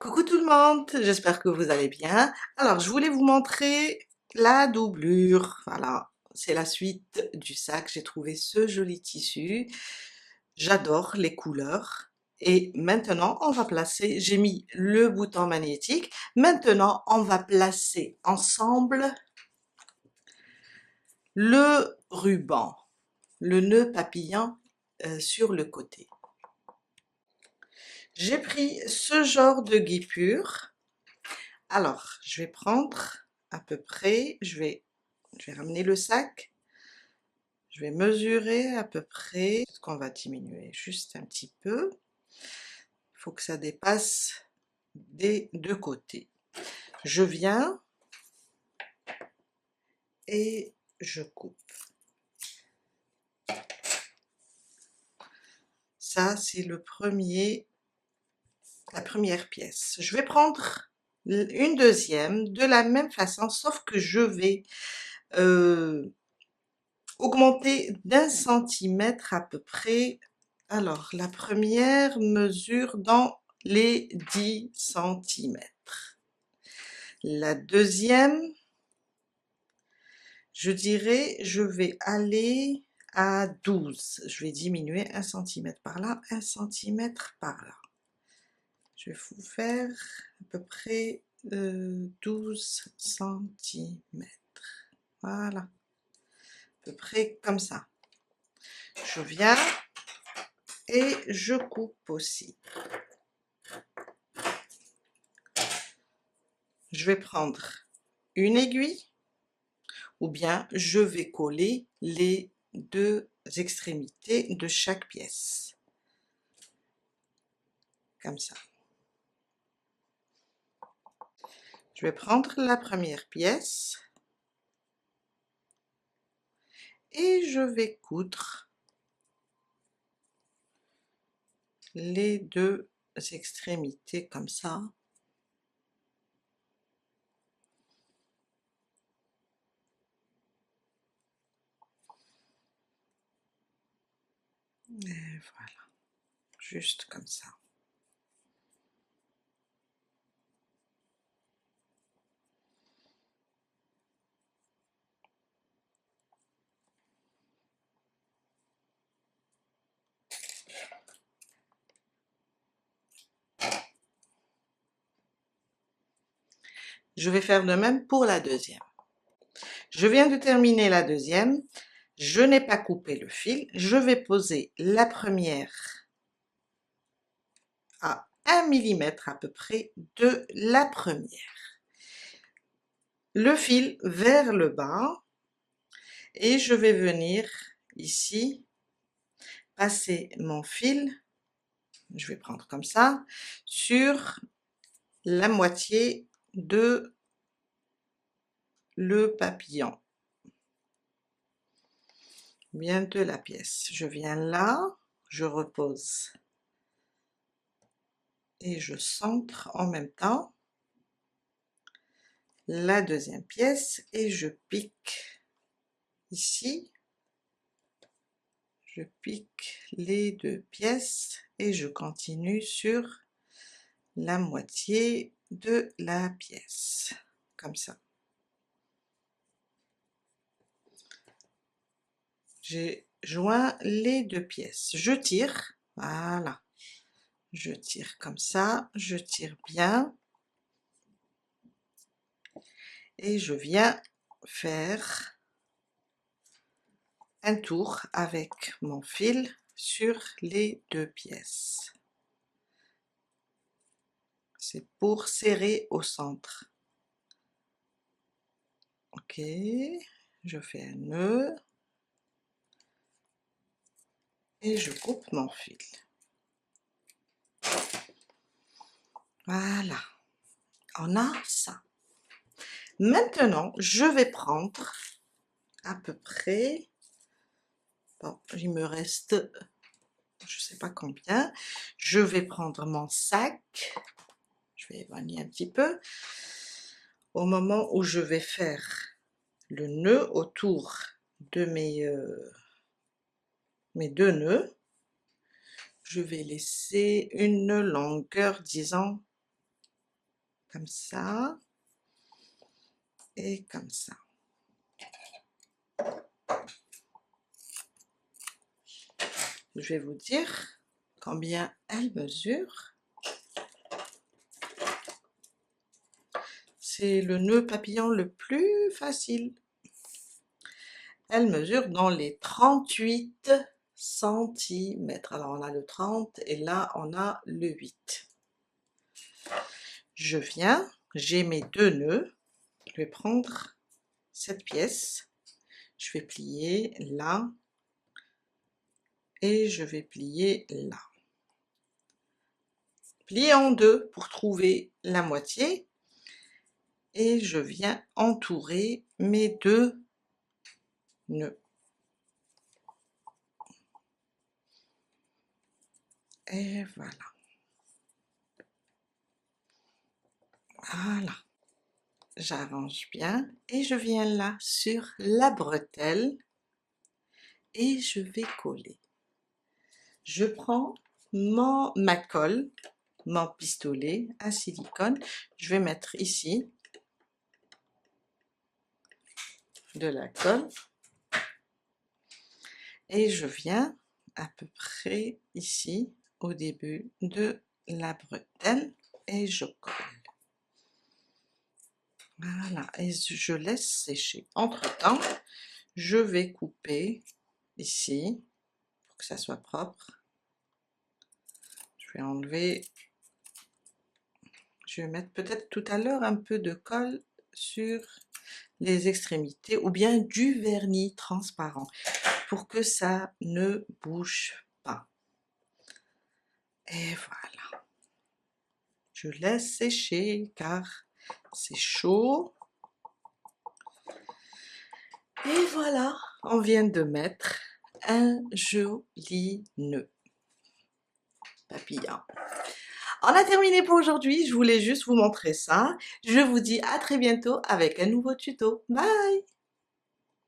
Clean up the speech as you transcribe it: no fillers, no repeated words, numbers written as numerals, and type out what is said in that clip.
Coucou tout le monde, j'espère que vous allez bien. Alors, je voulais vous montrer la doublure. Voilà, c'est la suite du sac. J'ai trouvé ce joli tissu. J'adore les couleurs. Et maintenant, on va placer, j'ai mis le bouton magnétique. Maintenant, on va placer ensemble le ruban, le nœud papillon sur le côté. J'ai pris ce genre de guipure. Alors, je vais prendre à peu près, je vais ramener le sac, je vais mesurer à peu près, ce qu'on va diminuer juste un petit peu. Il faut que ça dépasse des deux côtés. Je viens et je coupe. Ça, c'est la première pièce. Je vais prendre une deuxième de la même façon, sauf que je vais augmenter d'1 centimètre à peu près. Alors, la première mesure dans les 10 centimètres. La deuxième, je dirais, je vais aller à 12. Je vais diminuer 1 centimètre par là, 1 centimètre par là. Je vais vous faire à peu près 12 centimètres. Voilà, à peu près comme ça. Je viens et je coupe aussi. Je vais prendre une aiguille ou bien je vais coller les deux extrémités de chaque pièce. Comme ça. Je vais prendre la première pièce et je vais coudre les deux extrémités comme ça. Et voilà, juste comme ça. Je vais faire de même pour la deuxième. Je viens de terminer la deuxième. Je n'ai pas coupé le fil. Je vais poser la première à 1 millimètre à peu près de la première. Le fil vers le bas et je vais venir ici passer mon fil, je vais prendre comme ça, sur la moitié de le papillon, bien de la pièce. Je viens là, je repose et je centre en même temps la deuxième pièce et je pique ici, je pique les deux pièces et je continue sur la moitié de la pièce, comme ça. J'ai joint les deux pièces, je tire, voilà, je tire comme ça, je tire bien et je viens faire un tour avec mon fil sur les deux pièces. C'est pour serrer au centre. Ok, je fais un nœud et je coupe mon fil. Voilà, on a ça. Maintenant, je vais prendre à peu près, bon, il me reste, je sais pas combien, je vais prendre mon sac, je vais éloigner un petit peu, au moment où je vais faire le nœud autour de mes deux nœuds, je vais laisser une longueur, disons, comme ça, et comme ça. Je vais vous dire combien elle mesure. C'est le nœud papillon le plus facile. Elle mesure dans les 38 centimètres. Alors on a le 30 et là on a le 8. Je viens, j'ai mes deux nœuds, je vais prendre cette pièce, je vais plier là et je vais plier là. Plier en deux pour trouver la moitié et je viens entourer mes deux nœuds. Et voilà. Voilà. J'arrange bien et je viens là sur la bretelle et je vais coller. Je prends ma colle, mon pistolet à silicone, je vais mettre ici de la colle et je viens à peu près ici au début de la bretelle et je colle. Voilà, et je laisse sécher. Entre-temps, je vais couper ici pour que ça soit propre. Je vais enlever, je vais mettre peut-être tout à l'heure un peu de colle sur les extrémités ou bien du vernis transparent pour que ça ne bouge pas. Et voilà. Je laisse sécher car c'est chaud. Et voilà, on vient de mettre un joli nœud papillon. On a terminé pour aujourd'hui, je voulais juste vous montrer ça. Je vous dis à très bientôt avec un nouveau tuto. Bye!